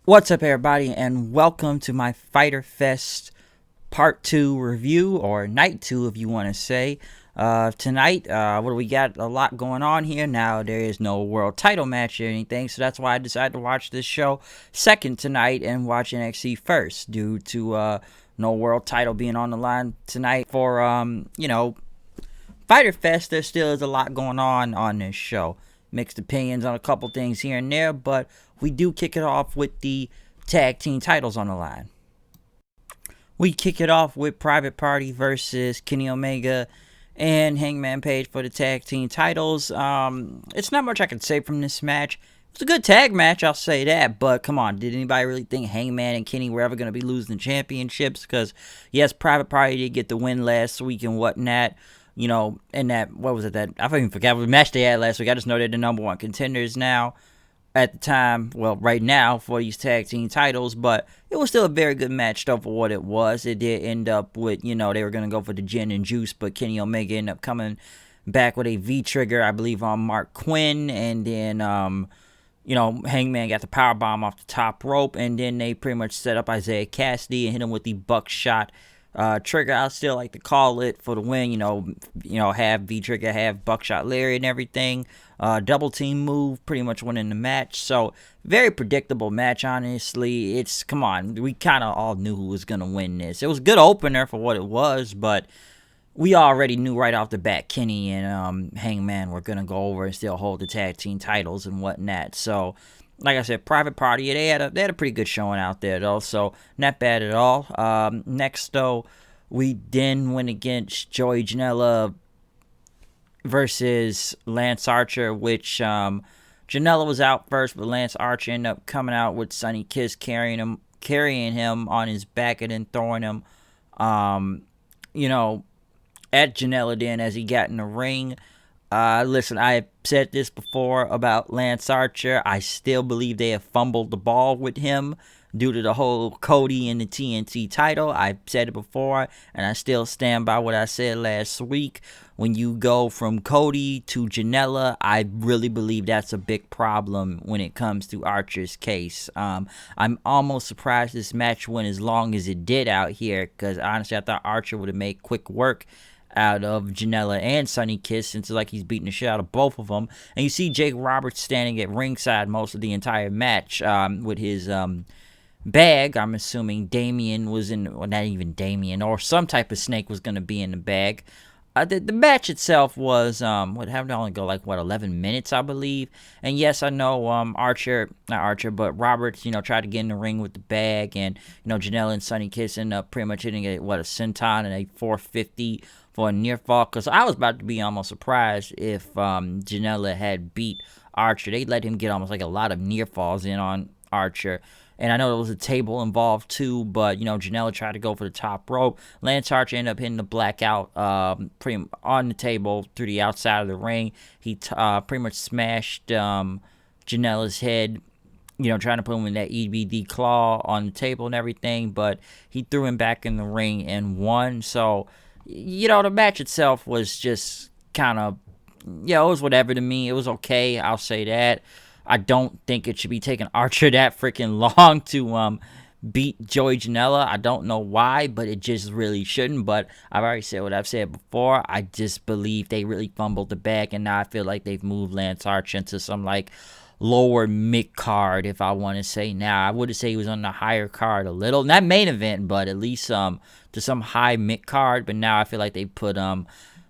What's up, everybody, and welcome to my FyterFest Part 2 review, or Night 2 if you want to say. Tonight, what do we got? A lot going on here. Now, there is no world title match or anything, so that's why I decided to watch this show second tonight and watch NXT first, due to no world title being on the line tonight for, FyterFest. There still is a lot going on this show. Mixed opinions on a couple things here and there, but we do kick it off with the tag team titles on the line. We kick it off with Private Party versus Kenny Omega and Hangman Page for the tag team titles. It's not much I can say from this match. It's a good tag match, I'll say that, but come on, did anybody really think Hangman and Kenny were ever going to be losing championships? Because, yes, Private Party did get the win last week and whatnot. You know, and that, what was it, that, I even forgot what match they had last week. I just know they're the number one contenders now at the time, well, right now, for these tag team titles, but it was still a very good match, though, for what it was. It did end up with, they were going to go for the gin and juice, but Kenny Omega ended up coming back with a V-trigger, I believe, on Mark Quinn, and then, Hangman got the powerbomb off the top rope, and then they pretty much set up Isaiah Cassidy and hit him with the buckshot trigger. I still like to call it for the win, have V-trigger, have buckshot lariat and everything. Double team move, pretty much winning the match. So, very predictable match, honestly. Come on, we kind of all knew who was going to win this. It was a good opener for what it was, but we already knew right off the bat Kenny and Hangman were going to go over and still hold the tag team titles and whatnot. So, like I said, Private Party, they had a pretty good showing out there, though, so not bad at all. Next, though, we then went against Joey Janela versus Lance Archer, which Janela was out first, but Lance Archer ended up coming out with Sonny Kiss carrying him on his back and then throwing him, at Janela then as he got in the ring. Listen, I have said this before about Lance Archer. I still believe they have fumbled the ball with him due to the whole Cody and the TNT title. I've said it before, and I still stand by what I said last week. When you go from Cody to Janela, I really believe that's a big problem when it comes to Archer's case. I'm almost surprised this match went as long as it did out here, because honestly, I thought Archer would have made quick work out of Janela and Sonny Kiss, since it's like he's beating the shit out of both of them. And you see Jake Roberts standing at ringside most of the entire match with his bag. I'm assuming Damien was in, well, not even Damien, or some type of snake was going to be in the bag. The match itself was, would have to only go 11 minutes, I believe. And yes, I know but Roberts, tried to get in the ring with the bag, and, Janela and Sonny Kiss ended up pretty much hitting a senton and a 450 for a near fall, because I was about to be almost surprised if Janela had beat Archer. They let him get almost a lot of near falls in on Archer. And I know there was a table involved too, but, Janela tried to go for the top rope. Lance Archer ended up hitting the blackout pretty on the table through the outside of the ring. He pretty much smashed Janela's head, trying to put him in that EBD claw on the table and everything. But he threw him back in the ring and won. So, the match itself was just kind of, it was whatever to me. It was okay, I'll say that. I don't think it should be taking Archer that freaking long to beat Joey Janela. I don't know why, but it just really shouldn't. But I've already said what I've said before. I just believe they really fumbled the bag, and now I feel like they've moved Lance Archer into some lower mid card, if I want to say. Now, I wouldn't say he was on the higher card a little, not main event, but at least to some high mid card. But now I feel like they put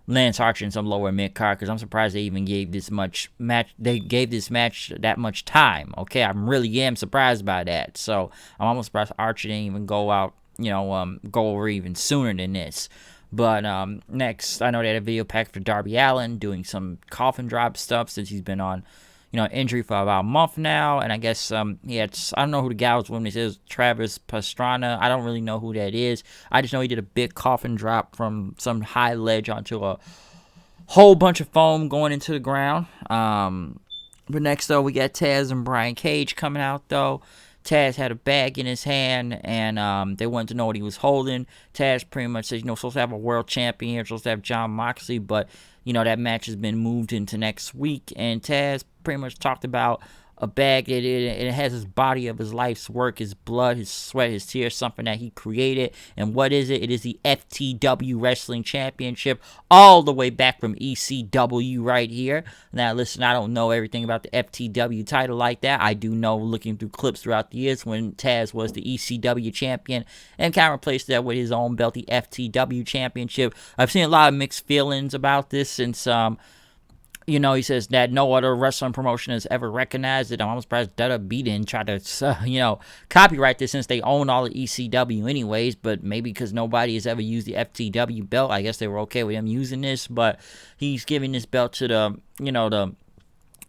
Lance Archer in some lower mid card, because I'm surprised they even gave this match that much time. Okay, I really am surprised by that. So I'm almost surprised Archer didn't even go out, go over even sooner than this. But next, I know they had a video pack for Darby Allin doing some coffin drop stuff, since he's been on injury for about a month now. And I guess he had, I don't know who the guy was when he says Travis Pastrana. I don't really know who that is. I just know he did a big coffin drop from some high ledge onto a whole bunch of foam going into the ground. But next, though, we got Taz and Brian Cage coming out, though. Taz had a bag in his hand, and they wanted to know what he was holding. Taz pretty much said, supposed to have a world champion here, supposed to have Jon Moxley, but, that match has been moved into next week. And Taz pretty much talked about a bag that it has his body of his life's work, his blood, his sweat, his tears, something that he created. And what is it? It is the FTW Wrestling Championship, all the way back from ECW right here. Now, listen, I don't know everything about the FTW title like that. I do know, looking through clips throughout the years, when Taz was the ECW champion and kind of replaced that with his own belt, the FTW Championship. I've seen a lot of mixed feelings about this since he says that no other wrestling promotion has ever recognized it. I'm surprised WWE didn't try to, copyright this, since they own all of ECW anyways, but maybe because nobody has ever used the FTW belt, I guess they were okay with him using this. But he's giving this belt to the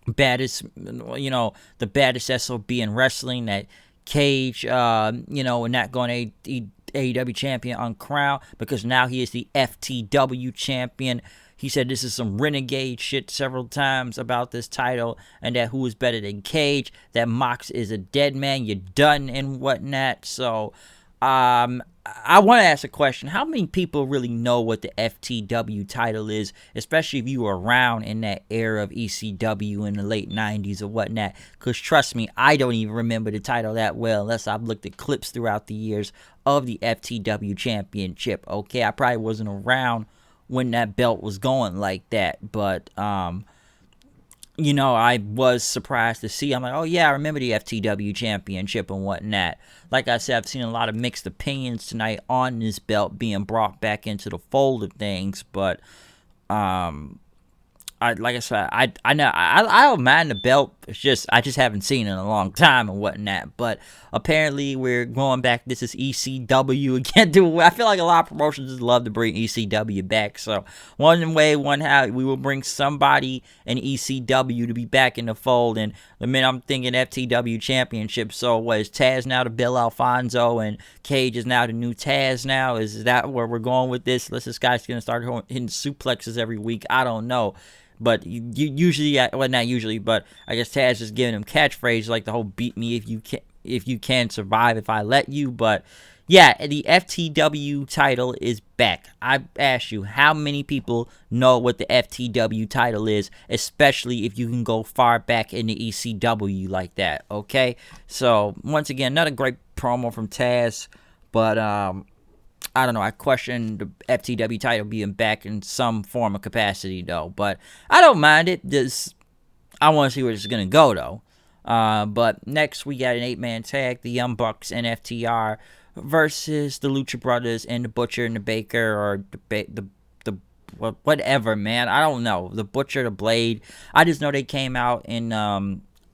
baddest, the baddest SOB in wrestling, that Cage, and not going to AEW champion on Crown, because now he is the FTW champion. He said this is some renegade shit several times about this title, and that who is better than Cage, that Mox is a dead man, you're done, and whatnot. So, I want to ask a question. How many people really know what the FTW title is, especially if you were around in that era of ECW in the late 90s or whatnot? Because trust me, I don't even remember the title that well, unless I've looked at clips throughout the years of the FTW Championship, okay? I probably wasn't around when that belt was going like that, but I was surprised to see. I'm like, oh yeah, I remember the FTW Championship and whatnot. Like I said, I've seen a lot of mixed opinions tonight on this belt being brought back into the fold of things, but I don't mind the belt. It's just I just haven't seen it in a long time and whatnot. But apparently we're going back. This is ECW again. I feel like a lot of promotions just love to bring ECW back. So one way, one how, we will bring somebody in ECW to be back in the fold. And the minute I'm thinking FTW Championship, so what is Taz now to Bill Alfonso and Cage is now the new Taz now? Is that where we're going with this? Unless this guy's going to start hitting suplexes every week. I don't know. But usually, well, not usually, but I guess Taz is giving him catchphrases like the whole "beat me if you can survive if I let you." But yeah, the FTW title is back. I asked you, how many people know what the FTW title is, especially if you can go far back in the ECW like that? Okay, so once again, not a great promo from Taz, but I don't know. I question the FTW title being back in some form of capacity, though. But I don't mind it. I want to see where this is going to go, though. But next, we got an 8-man tag. The Young Bucks and FTR versus the Lucha Brothers and the Butcher and the Baker, or the whatever, man. I don't know. The Butcher, the Blade. I just know they came out in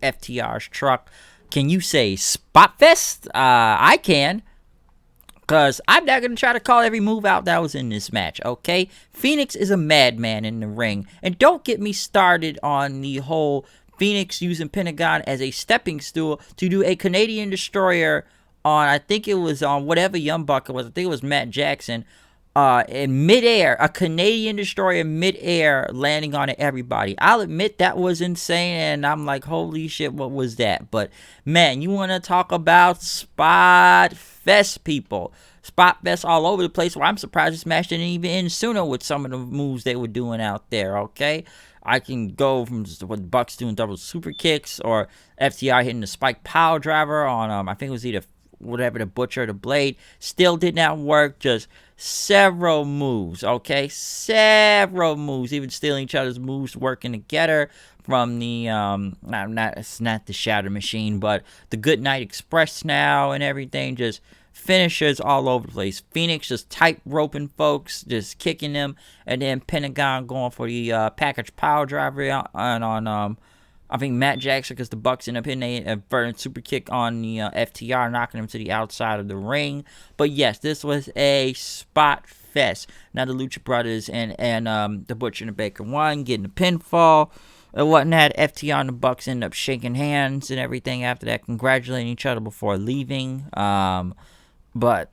FTR's truck. Can you say Spot Fest? I can. Because I'm not going to try to call every move out that was in this match, okay? Phoenix is a madman in the ring. And don't get me started on the whole Phoenix using Pentagon as a stepping stool to do a Canadian Destroyer on, I think it was on whatever Young Buck it was. I think it was Matt Jackson. In midair, a Canadian Destroyer midair landing on everybody. I'll admit that was insane, and I'm like, holy shit, what was that? But man, you want to talk about Spot Fest, people? Spot Fest all over the place. Well, I'm surprised this match didn't even end sooner with some of the moves they were doing out there. Okay, I can go from what Bucks doing double super kicks, or FTR hitting the spike power driver on I think it was either whatever, the Butcher or the Blade. Still did not work. Just several moves, okay? Several moves, even stealing each other's moves, working together from the, it's not the Shatter Machine, but the Good Night Express now and everything. Just finishers all over the place. Phoenix just tight roping folks, just kicking them, and then Pentagon going for the package power driver on I think Matt Jackson, because the Bucks end up hitting a burning super kick on the FTR, knocking him to the outside of the ring. But yes, this was a Spot Fest. Now the Lucha Brothers and the Butcher and the Baker won, getting a pinfall and whatnot. FTR and the Bucks end up shaking hands and everything after that, congratulating each other before leaving. But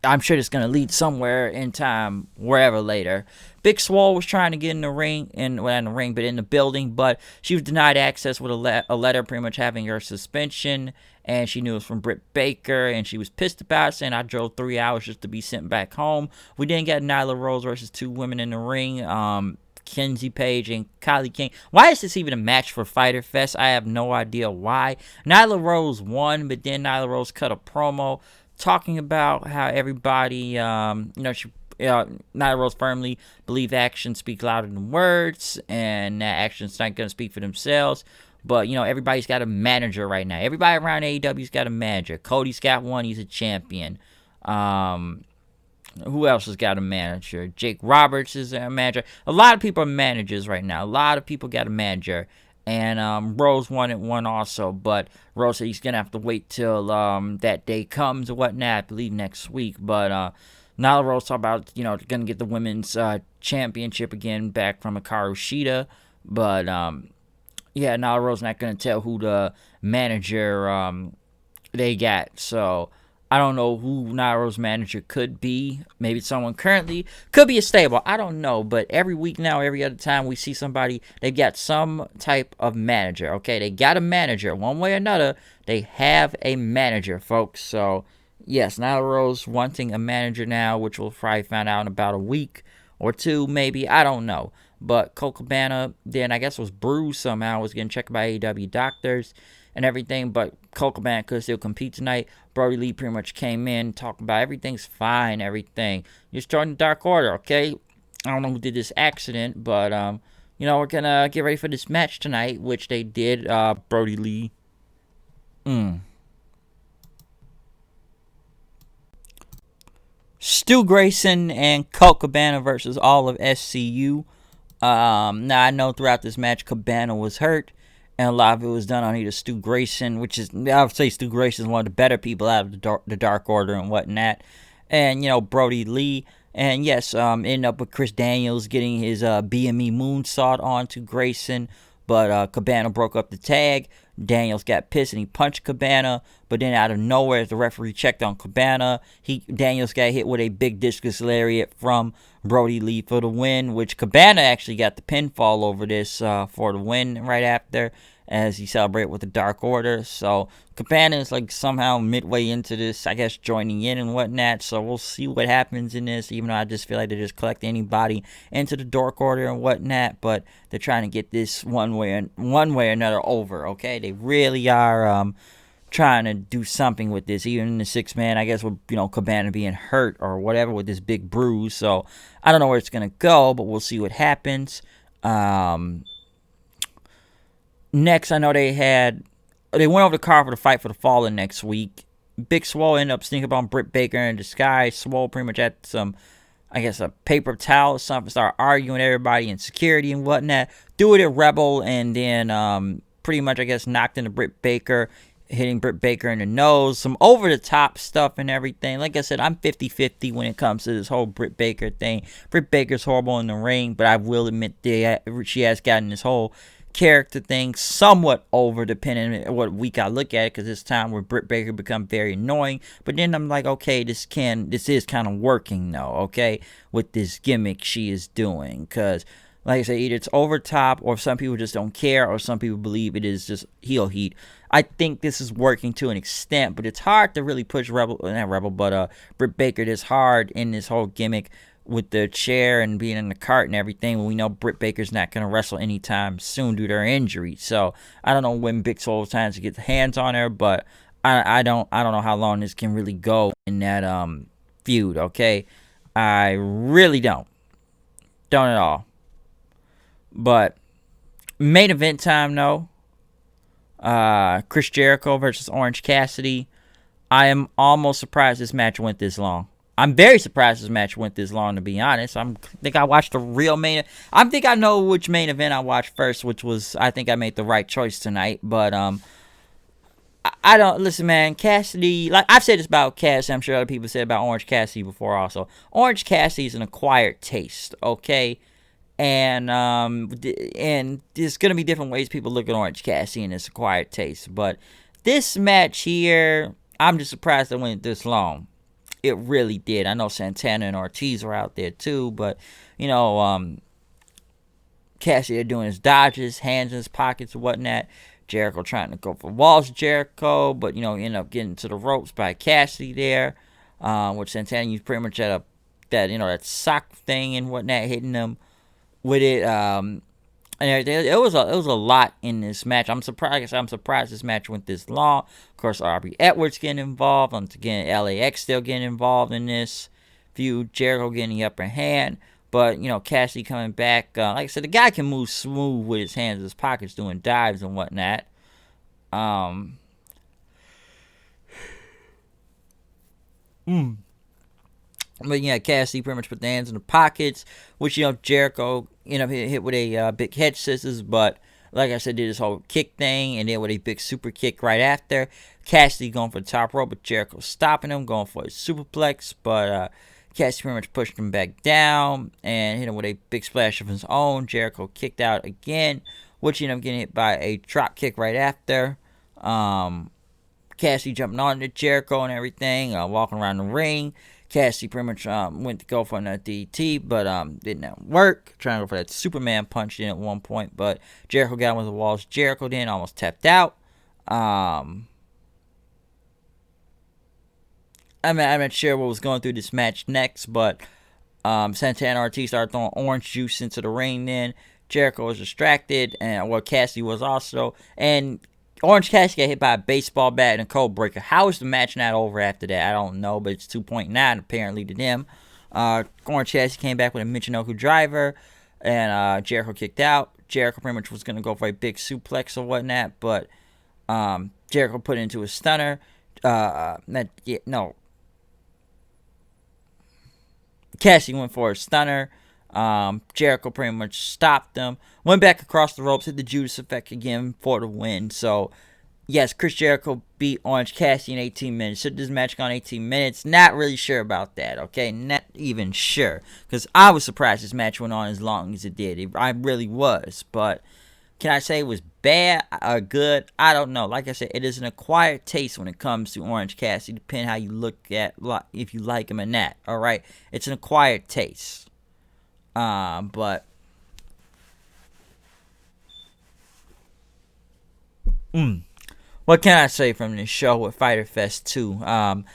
I'm sure it's going to lead somewhere in time, wherever later. Big Swole was trying to get in the ring, but in the building, but she was denied access with a letter pretty much having her suspension, and she knew it was from Britt Baker, and she was pissed about it, saying, I drove 3 hours just to be sent back home. We didn't get Nyla Rose versus two women in the ring. Kenzie Page and Kylie King. Why is this even a match for Fyter Fest? I have no idea why. Nyla Rose won, but then Nyla Rose cut a promo talking about how everybody, Nyla Rose firmly believe actions speak louder than words, and that actions not going to speak for themselves. But, everybody's got a manager right now. Everybody around AEW's got a manager. Cody's got one. He's a champion. Who else has got a manager? Jake Roberts is a manager. A lot of people are managers right now. A lot of people got a manager. And Rose wanted one also. But Rose said he's going to have to wait till that day comes or whatnot. I believe next week. But Nyla Rose talked about, going to get the women's championship again back from Hikaru Shida. But, yeah, Nyla Rose not going to tell who the manager they got. So I don't know who Nyla Rose's manager could be. Maybe someone currently. Could be a stable. I don't know. But every week now, every other time we see somebody, they've got some type of manager. Okay, they got a manager. One way or another, they have a manager, folks. So, yes, Nyla Rose wanting a manager now, which we'll probably find out in about a week or two, maybe. I don't know. But Colt Cabana, then I guess was bruised somehow, was getting checked by AEW doctors and everything, but Colt Cabana could still compete tonight. Brody Lee pretty much came in, talking about everything's fine, everything. You're starting Dark Order, okay? I don't know who did this accident, but, we're going to get ready for this match tonight, which they did. Brody Lee. Stu Grayson and Colt Cabana versus all of SCU. Now, I know throughout this match, Cabana was hurt. And a lot of it was done on either Stu Grayson, which is, I would say Stu Grayson is one of the better people out of the Dark Order and whatnot. And, Brody Lee. And, yes, ended up with Chris Daniels getting his BME moonsault onto Grayson. But Cabana broke up the tag. Daniels got pissed and he punched Cabana. But then out of nowhere, as the referee checked on Cabana, Daniels got hit with a big discus lariat from Brody Lee for the win, which Cabana actually got the pinfall over this for the win right after, as he celebrated with the Dark Order. So Cabana is somehow midway into this, I guess, joining in and whatnot. So we'll see what happens in this, even though I just feel like they just collect anybody into the Dark Order and whatnot. But they're trying to get this one way or another over, okay? They really are trying to do something with this, even in the 6-man, I guess, with, Cabana being hurt or whatever with this big bruise. So I don't know where it's going to go, but we'll see what happens. Next, I know they went over the card for the Fight for the Fallen next week. Big Swole ended up sneaking up on Britt Baker in disguise. Swole pretty much had some, I guess, a paper towel or something, started arguing with everybody in security and whatnot. Do it at Rebel, and then pretty much, I guess, knocked into Britt Baker, hitting Britt Baker in the nose. Some over-the-top stuff and everything. Like I said, I'm 50-50 when it comes to this whole Britt Baker thing. Britt Baker's horrible in the ring, but I will admit she has gotten this whole character thing somewhat over, depending on what week I look at it, because this time where Britt Baker become very annoying. But then I'm like, okay, this is kind of working though, okay, with this gimmick she is doing, because like I said, either it's over top, or some people just don't care, or some people believe it is just heel heat. I think this is working to an extent, but it's hard to really push Britt Baker this hard in this whole gimmick with the chair and being in the cart and everything, when we know Britt Baker's not going to wrestle anytime soon due to her injury. So I don't know when Big Swole tries to get the hands on her, but I don't know how long this can really go in that feud. Okay, I really don't at all. But main event time though. Chris Jericho versus Orange Cassidy. I am almost surprised this match went this long. I'm very surprised this match went this long, to be honest. I think I watched the real main. I think I know which main event I watched first, which was, I think I made the right choice tonight. But I don't listen, man. Cassidy, like I've said this about Cassidy. I'm sure other people said about Orange Cassidy before. Also, Orange Cassidy is an acquired taste, okay. And there's gonna be different ways people look at Orange Cassidy and this acquired taste. But this match here, I'm just surprised it went this long. It really did. I know Santana and Ortiz were out there too, but Cassidy are doing his dodges, hands in his pockets and whatnot. Jericho trying to go for walls, Jericho, but end up getting to the ropes by Cassidy there, which Santana used pretty much that sock thing and whatnot, hitting him. with it. And everything. It was a lot in this match. I'm surprised this match went this long. Of course, Aubrey Edwards getting involved. Once again, LAX still getting involved in this feud. Jericho getting the upper hand. But, Cassidy coming back. Like I said, the guy can move smooth with his hands in his pockets, doing dives and whatnot. But yeah, Cassidy pretty much put the hands in the pockets, which Jericho hit with a big head scissors, but like I said, did this whole kick thing, and then with a big super kick right after. Cassidy going for the top rope, but Jericho stopping him, going for a superplex, but Cassidy pretty much pushed him back down and hit him with a big splash of his own. Jericho kicked out again, which ended up getting hit by a drop kick right after. Cassidy jumping on to Jericho and everything, walking around the ring. Cassidy pretty much went to go for another DT, but didn't work. Trying to go for that Superman punch in at one point, but Jericho got him with the walls. Jericho then almost tapped out. I'm not sure what was going through this match next, but Santana Ortiz started throwing orange juice into the ring then. Jericho was distracted, and Cassidy was also. And Orange Cassidy got hit by a baseball bat and a code breaker. How is the match not over after that? I don't know, but it's 2.9 apparently to them. Orange Cassidy came back with a Michinoku driver, and Jericho kicked out. Jericho pretty much was going to go for a big suplex or whatnot, but Jericho put it into a stunner. Cassidy went for a stunner. Jericho pretty much stopped them, went back across the ropes, hit the Judas effect again for the win. So, yes, Chris Jericho beat Orange Cassidy in 18 minutes. Should this match gone 18 minutes? Not really sure about that, okay? Not even sure. Because I was surprised this match went on as long as it did. I really was. But can I say it was bad or good? I don't know. Like I said, it is an acquired taste when it comes to Orange Cassidy, depending how you look at if you like him or not, alright? It's an acquired taste. But what can I say from this show with FyterFest 2?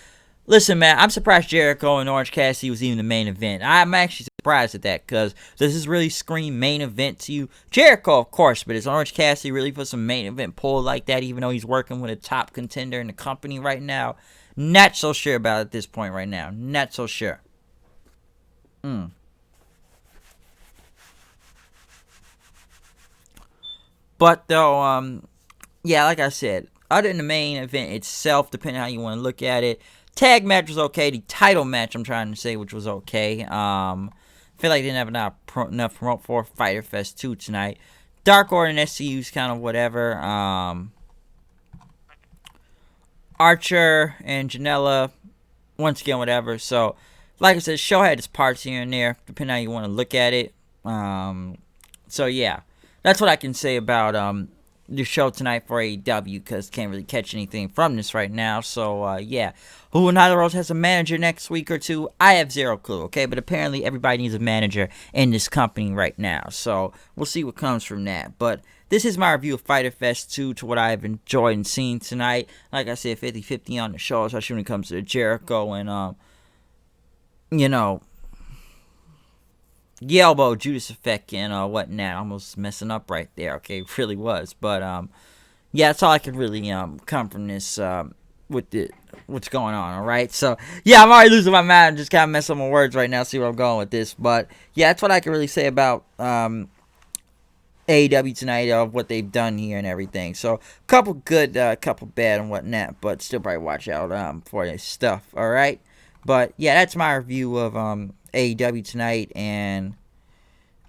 Listen, man, I'm surprised Jericho and Orange Cassidy was even the main event. I'm actually surprised at that, because does this really scream main event to you? Jericho, of course, but is Orange Cassidy really for some main event pull like that, even though he's working with a top contender in the company right now? Not so sure about it at this point right now. Not so sure. But though, yeah, like I said, other than the main event itself, depending on how you want to look at it, tag match was okay. The title match, I'm trying to say, which was okay. I feel like they didn't have enough promote for FyterFest 2 tonight. Dark Order and SCU's kind of whatever. Archer and Janela, once again, whatever. So, like I said, the show had its parts here and there, depending on how you want to look at it. So, yeah. That's what I can say about the show tonight for AEW, because can't really catch anything from this right now. So, yeah. Who in other words has a manager next week or two? I have zero clue, okay? But apparently everybody needs a manager in this company right now. So, we'll see what comes from that. But this is my review of FyterFest 2 to what I've enjoyed and seen tonight. Like I said, 50-50 on the show, especially when it comes to the Jericho and, the elbow Judas effect and whatnot. Almost messing up right there. Okay, it really was. But yeah, that's all I could really come from this with what's going on. All right, so yeah, I'm already losing my mind. I'm just kind of messing up my words right now. See where I'm going with this. But yeah, that's what I can really say about AEW tonight, of what they've done here and everything. So couple good, couple bad and whatnot. But still probably watch out for this stuff. All right. But yeah, that's my review of AEW tonight, and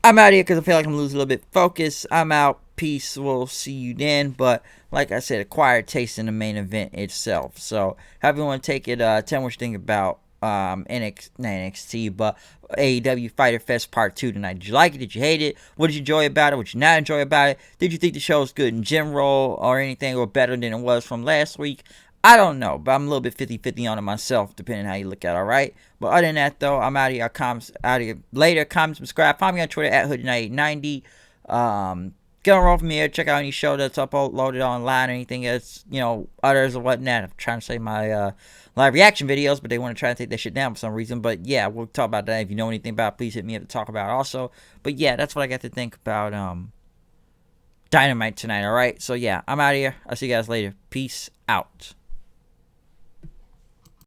I'm out of here because I feel like I'm losing a little bit of focus. I'm out. Peace. We'll see you then. But like I said, acquired taste in the main event itself. So however you want to take it, tell me what you think about NXT, but AEW FyterFest Part 2 tonight. Did you like it? Did you hate it? What did you enjoy about it? What did you not enjoy about it? Did you think the show was good in general or anything, or better than it was from last week? I don't know, but I'm a little bit 50-50 on it myself, depending on how you look at it, alright? But other than that, though, I'm out of here. Out of here later. Comment, subscribe. Follow me on Twitter at Hoodie9890. gonna roll from here. Check out any show that's uploaded online or anything that's, others or whatnot. I'm trying to say my live reaction videos, but they want to try to take that shit down for some reason. But yeah, we'll talk about that. If you know anything about it, please hit me up to talk about it also. But yeah, that's what I got to think about Dynamite tonight, alright? So yeah, I'm out of here. I'll see you guys later. Peace out.